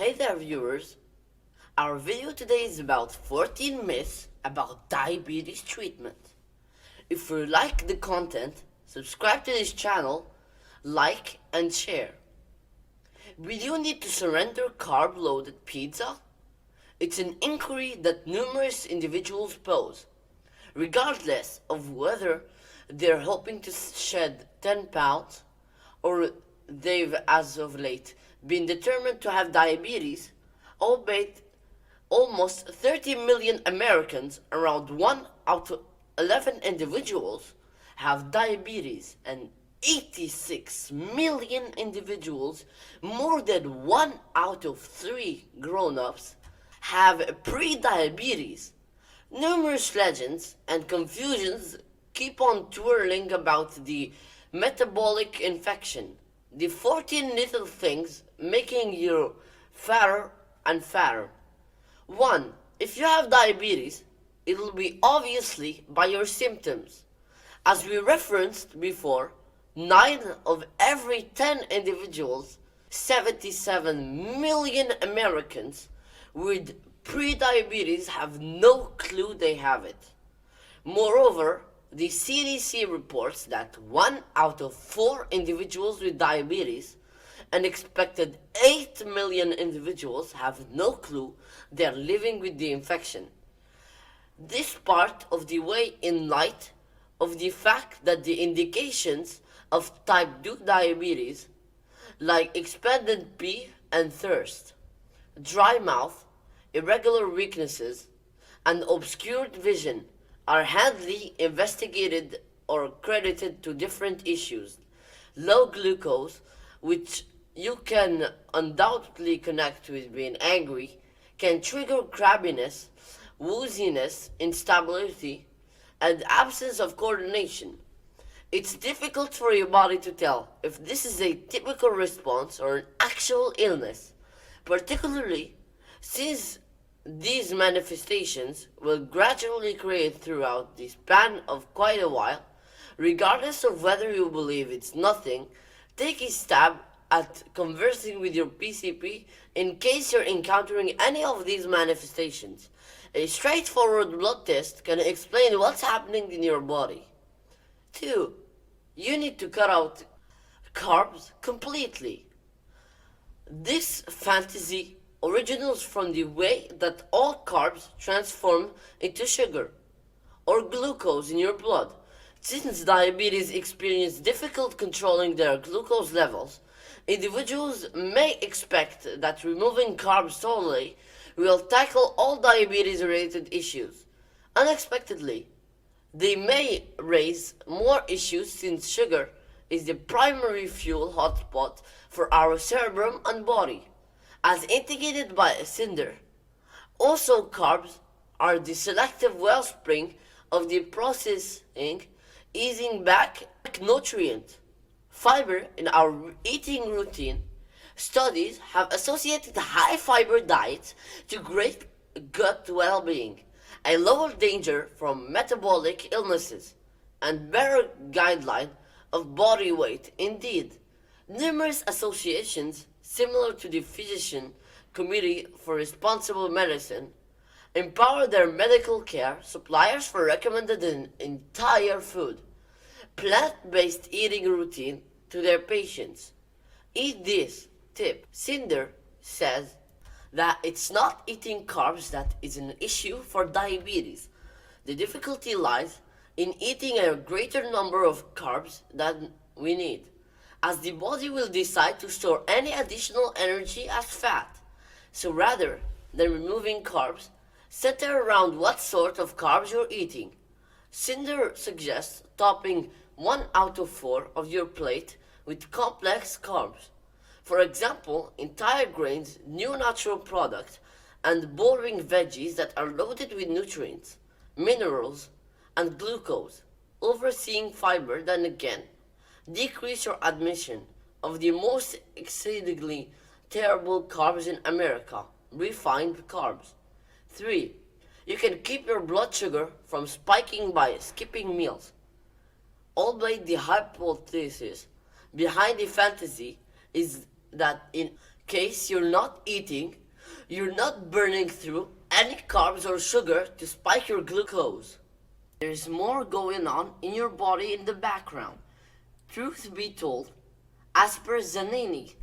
Hey there viewers, our video today is about 14 myths about diabetes treatment. If you like the content, subscribe to this channel, like and share. Will you need to surrender carb-loaded pizza? It's an inquiry that numerous individuals pose, regardless of whether they're hoping to shed 10 pounds or they've as of late been determined to have diabetes, albeit almost 30 million Americans, around 1 out of 11 individuals, have diabetes, and 86 million individuals, more than 1 out of 3 grown-ups, have pre-diabetes. Numerous legends and confusions keep on twirling about the metabolic infection, the 14 little things making you fatter and fatter. 1. If you have diabetes, it will be obviously by your symptoms. As we referenced before, 9 of every 10 individuals, 77 million Americans with pre-diabetes, have no clue they have it. Moreover, the CDC reports that 1 out of 4 individuals with diabetes, an expected 8 million individuals, have no clue they are living with the infection. This part of the way in light of the fact that the indications of type 2 diabetes, like expanded pee and thirst, dry mouth, irregular weaknesses, and obscured vision, are handily investigated or credited to different issues. Low glucose, which you can undoubtedly connect with being angry, can trigger crabbiness, wooziness, instability, and absence of coordination. It's difficult for your body to tell if this is a typical response or an actual illness, particularly since these manifestations will gradually create throughout the span of quite a while. Regardless of whether you believe it's nothing, take a stab at conversing with your PCP in case you're encountering any of these manifestations. A straightforward blood test can explain what's happening in your body. 2. You need to cut out carbs completely. This fantasy originates from the way that all carbs transform into sugar or glucose in your blood. Since diabetes experience difficult controlling their glucose levels, individuals may expect that removing carbs totally will tackle all diabetes-related issues. Unexpectedly, they may raise more issues since sugar is the primary fuel hotspot for our cerebrum and body, as indicated by Cinder. Also, carbs are the selective wellspring of the processing, easing back nutrient. Fiber in our eating routine. Studies have associated high fiber diets to great gut well-being, a lower danger from metabolic illnesses, and better guideline of body weight. Indeed, numerous associations similar to the Physician Committee for Responsible Medicine empower their medical care suppliers for recommended an entire food, plant-based eating routine to their patients. Eat this tip. Cinder says that it's not eating carbs that is an issue for diabetes. The difficulty lies in eating a greater number of carbs than we need, as the body will decide to store any additional energy as fat. So rather than removing carbs, center around what sort of carbs you're eating. Cinder suggests topping 1 out of 4 of your plate with complex carbs. For example, entire grains, new natural products, and boring veggies that are loaded with nutrients, minerals, and glucose. Overseeing fiber, then again, decrease your admission of the most exceedingly terrible carbs in America, refined carbs. 3. You can keep your blood sugar from spiking by skipping meals. Albeit the hypothesis behind the fantasy is that in case you're not burning through any carbs or sugar to spike your glucose. There's more going on in your body in the background. Truth be told, as per Zanini,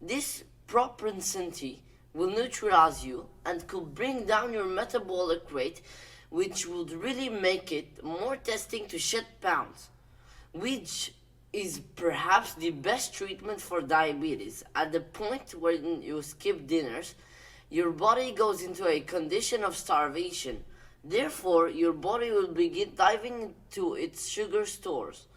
this propensity will neutralize you and could bring down your metabolic rate, which would really make it more testing to shed pounds, which is perhaps the best treatment for diabetes. At the point when you skip dinners, your body goes into a condition of starvation. Therefore, your body will begin diving into its sugar stores,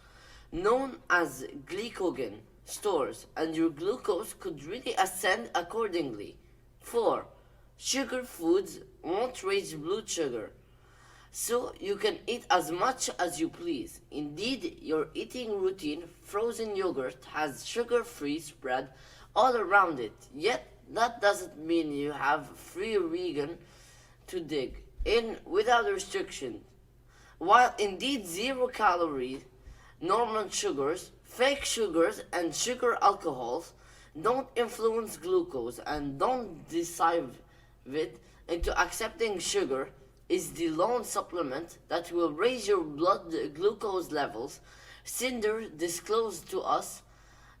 known as glycogen stores, and your glucose could really ascend accordingly. 4. Sugar foods won't raise blood sugar, so you can eat as much as you please. Indeed, your eating routine, frozen yogurt, has sugar-free spread all around it. Yet, that doesn't mean you have free vegan to dig in without restriction. While indeed 0 calories, normal sugars, fake sugars, and sugar alcohols don't influence glucose and don't deceive it into accepting sugar is the lone supplement that will raise your blood glucose levels. Cinder disclosed to us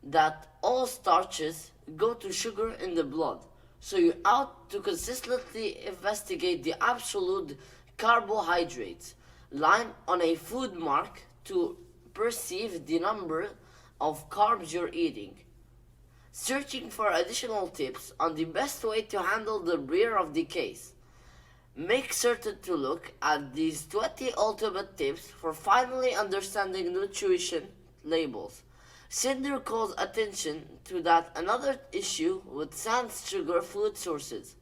that all starches go to sugar in the blood, so you ought to consistently investigate the absolute carbohydrates line on a food mark to perceive the number of carbs you're eating. Searching for additional tips on the best way to handle the rear of the case. Make certain to look at these 20 ultimate tips for finally understanding nutrition labels. Cinder calls attention to that another issue with sans sugar food sources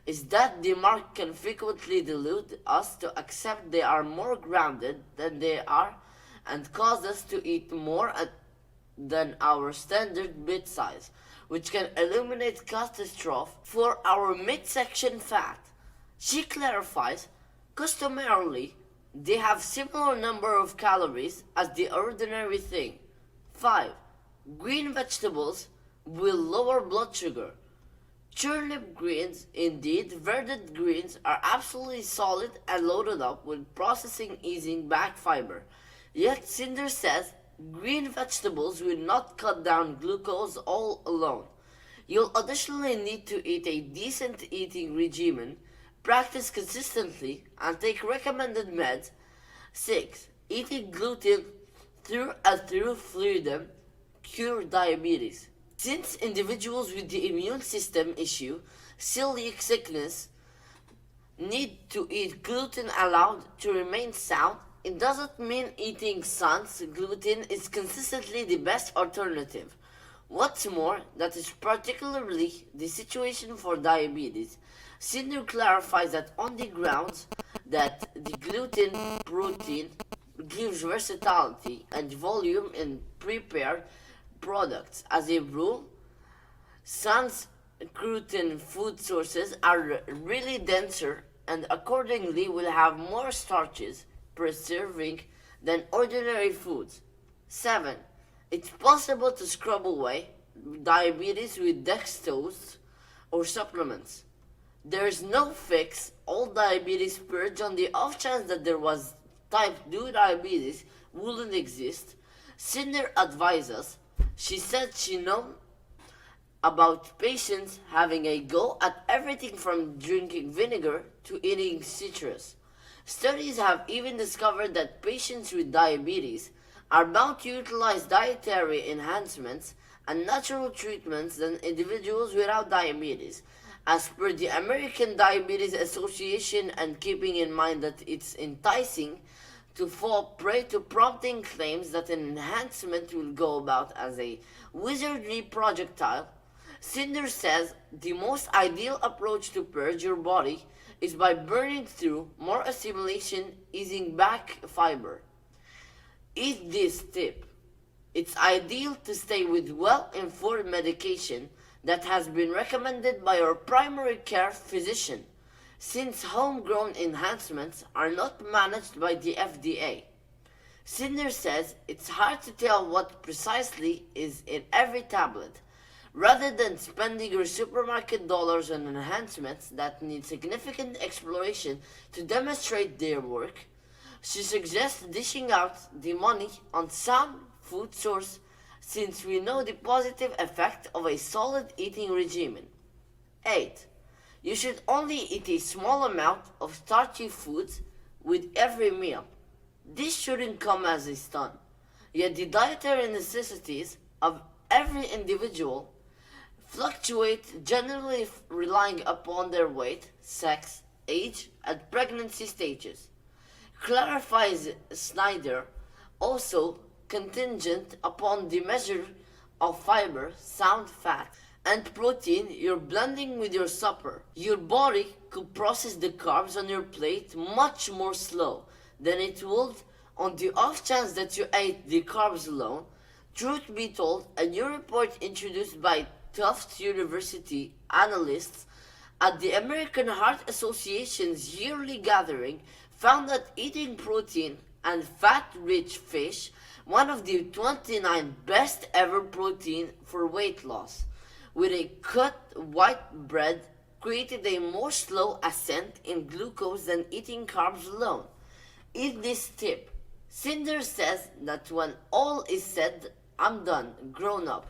is that the mark can frequently delude us to accept they are more grounded than they are and cause us to eat more than our standard bit size, which can illuminate catastrophe for our midsection fat. She clarifies, customarily, they have similar number of calories as the ordinary thing. 5. Green vegetables will lower blood sugar. Turnip greens, indeed, verdant greens, are absolutely solid and loaded up with processing easing back fiber. Yet Cinder says green vegetables will not cut down glucose all alone. You'll additionally need to eat a decent eating regimen, practice consistently, and take recommended meds. 6. Eating gluten through and through freedom cure diabetes. Since individuals with the immune system issue, celiac sickness, need to eat gluten allowed to remain sound, it doesn't mean eating sans gluten is consistently the best alternative. What's more, that is particularly the situation for diabetes. Cinder clarifies that on the grounds that the gluten protein gives versatility and volume in prepared products. As a rule, sans gluten food sources are really denser and accordingly will have more starches per serving than ordinary foods. 7. It's possible to scrub away diabetes with dextrose or supplements. There is no fix all diabetes purge. On the off chance that there was type 2 diabetes wouldn't exist. Cinder advises, she said she knows about patients having a go at everything from drinking vinegar to eating citrus. Studies have even discovered that patients with diabetes are bound to utilize dietary enhancements and natural treatments than individuals without diabetes. As per the American Diabetes Association, and keeping in mind that it's enticing to fall prey to prompting claims that an enhancement will go about as a wizardly projectile, Cinder says the most ideal approach to purge your body is by burning through more assimilation, easing back fiber. Eat this tip. It's ideal to stay with well-informed medication that has been recommended by your primary care physician, since homegrown enhancements are not managed by the FDA. Cinder says it's hard to tell what precisely is in every tablet, Rather than spending your supermarket dollars on enhancements that need significant exploration to demonstrate their work, she suggests dishing out the money on sound food source since we know the positive effect of a solid eating regimen. 8. You should only eat a small amount of starchy foods with every meal. This shouldn't come as a stun, yet the dietary necessities of every individual fluctuate, generally relying upon their weight, sex, age, and pregnancy stages. Clarifies Snyder, also contingent upon the measure of fiber, sound fat, and protein you're blending with your supper. Your body could process the carbs on your plate much more slow than it would on the off chance that you ate the carbs alone. Truth be told, a new report introduced by Tufts University analysts at the American Heart Association's yearly gathering found that eating protein and fat-rich fish, one of the 29 best ever protein for weight loss, with a cut white bread created a more slow ascent in glucose than eating carbs alone. Eat this tip. Cinder says that when all is said, I'm done, grown up.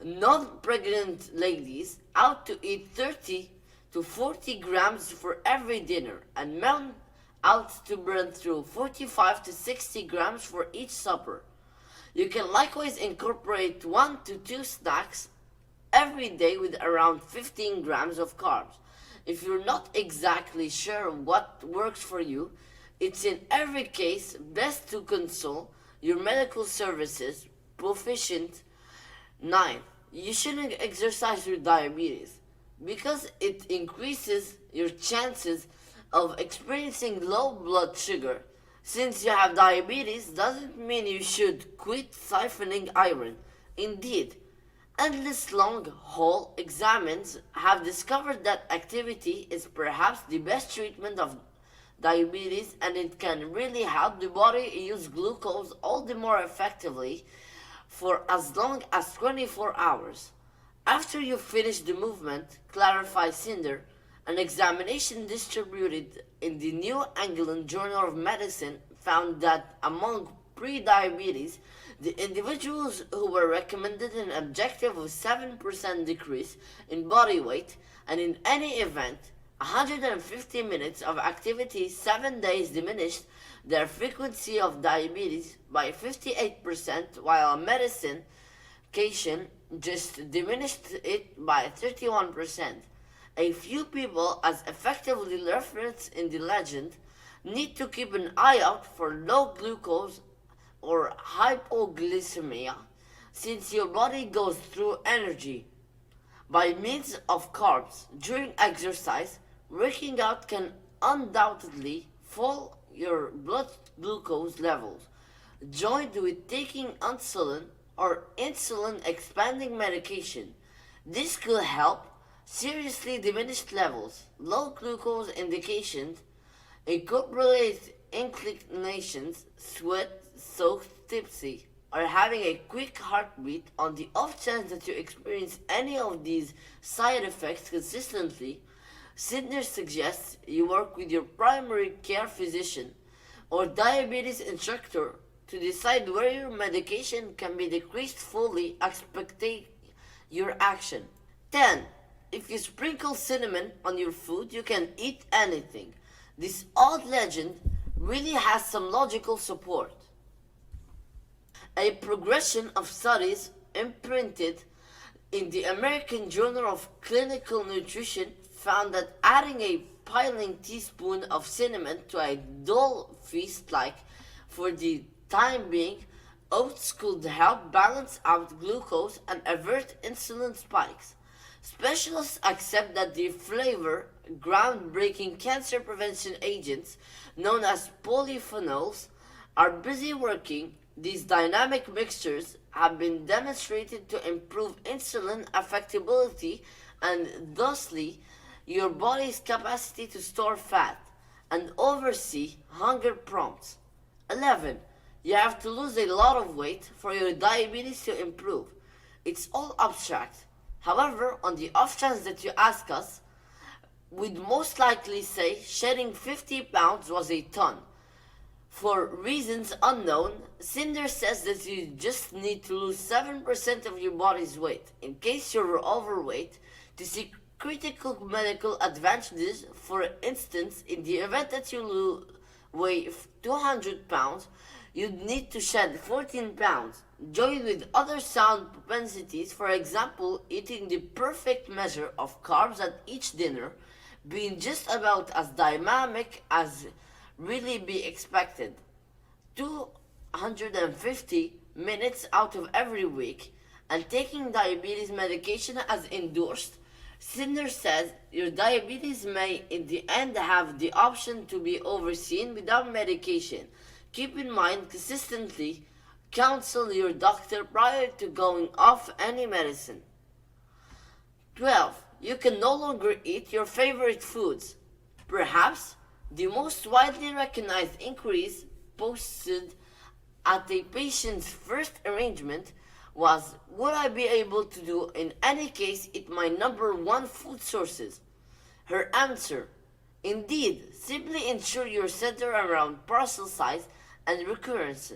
Non-pregnant ladies out to eat 30 to 40 grams for every dinner, and men out to burn through 45 to 60 grams for each supper. You can likewise incorporate 1 to 2 snacks every day with around 15 grams of carbs. If you're not exactly sure what works for you, it's in every case best to consult your medical services proficient. 9. You shouldn't exercise with diabetes because it increases your chances of experiencing low blood sugar. Since you have diabetes doesn't mean you should quit siphoning iron. Indeed, endless long haul examines have discovered that activity is perhaps the best treatment of diabetes, and it can really help the body use glucose all the more effectively for as long as 24 hours. After you finish the movement, clarifies Cinder, an examination distributed in the New England Journal of Medicine found that among pre-diabetes, the individuals who were recommended an objective of 7% decrease in body weight, and in any event, 150 minutes of activity 7 days diminished their frequency of diabetes by 58%, while medication just diminished it by 31%. A few people, as effectively referenced in the legend, need to keep an eye out for low glucose or hypoglycemia, since your body goes through energy by means of carbs during exercise. Working out can undoubtedly fall your blood glucose levels, joined with taking insulin or insulin expanding medication. This could help seriously diminished levels. Low glucose indications incorporate inclinations, sweat, soaked tipsy, or having a quick heartbeat. On the off chance that you experience any of these side effects consistently, Sidner suggests you work with your primary care physician or diabetes instructor to decide where your medication can be decreased fully, expecting your action. 10. If you sprinkle cinnamon on your food, you can eat anything. This odd legend really has some logical support. A progression of studies imprinted in the American Journal of Clinical Nutrition found that adding a piling teaspoon of cinnamon to a dull feast, like for the time being, oats could help balance out glucose and avert insulin spikes. Specialists accept that the flavor groundbreaking cancer prevention agents known as polyphenols are busy working. These dynamic mixtures have been demonstrated to improve insulin affectability and thusly your body's capacity to store fat and oversee hunger prompts. 11. You have to lose a lot of weight for your diabetes to improve. It's all abstract. However, on the off chance that you ask us, we'd most likely say shedding 50 pounds was a ton. For reasons unknown, Cinder says that you just need to lose 7% of your body's weight in case you're overweight to see critical medical advantages. For instance, in the event that you weigh 200 pounds, you'd need to shed 14 pounds. Joined with other sound propensities, for example, eating the perfect measure of carbs at each dinner, being just about as dynamic as really be expected. 250 minutes out of every week, and taking diabetes medication as endorsed, Cinder says your diabetes may in the end have the option to be overseen without medication. Keep in mind consistently counsel your doctor prior to going off any medicine. 12. You can no longer eat your favorite foods. Perhaps the most widely recognized inquiries posted at a patient's first arrangement was, would I be able to do in any case eat my number one food sources? Her answer, indeed, simply ensure you're centered around parcel size and recurrence.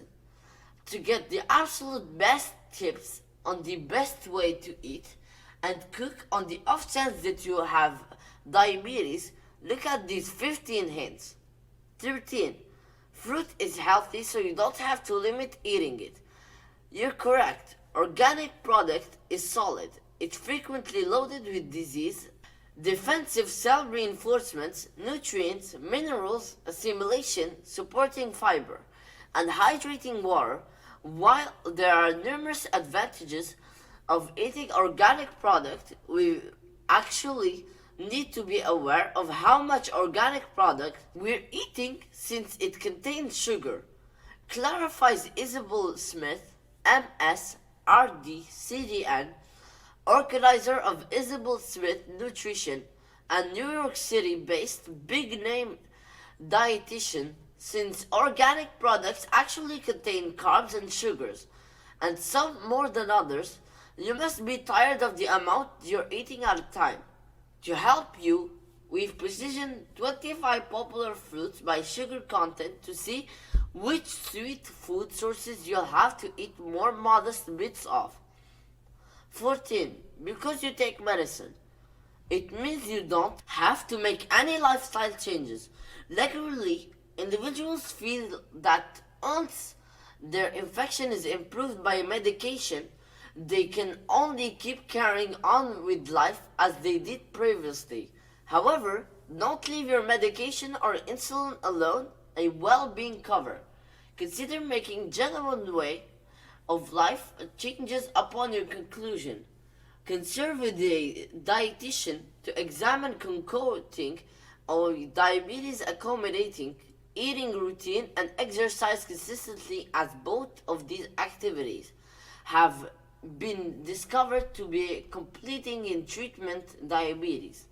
To get the absolute best tips on the best way to eat and cook on the off chance that you have diabetes, look at these 15 hints. 13. Fruit is healthy, so you don't have to limit eating it. You're correct. Organic product is solid. It's frequently loaded with disease, defensive cell reinforcements, nutrients, minerals, assimilation, supporting fiber, and hydrating water. While there are numerous advantages of eating organic product, we actually need to be aware of how much organic product we're eating since it contains sugar, clarifies Isabel Smith, MS, RD, CDN, organizer of Isabel Smith Nutrition, and New York City-based big-name dietitian, since organic products actually contain carbs and sugars, and some more than others. You must be tired of the amount you're eating at a time. To help you, we've positioned 25 popular fruits by sugar content to see which sweet food sources you'll have to eat more modest bits of. 14. Because you take medicine, it means you don't have to make any lifestyle changes. Regularly, individuals feel that once their infection is improved by medication, they can only keep carrying on with life as they did previously. However, don't leave your medication or insulin alone a well-being cover. Consider making genuine way of life changes upon your conclusion. Consult with a dietitian to examine concocting or diabetes accommodating eating routine and exercise consistently, as both of these activities have been discovered to be completing in treatment diabetes.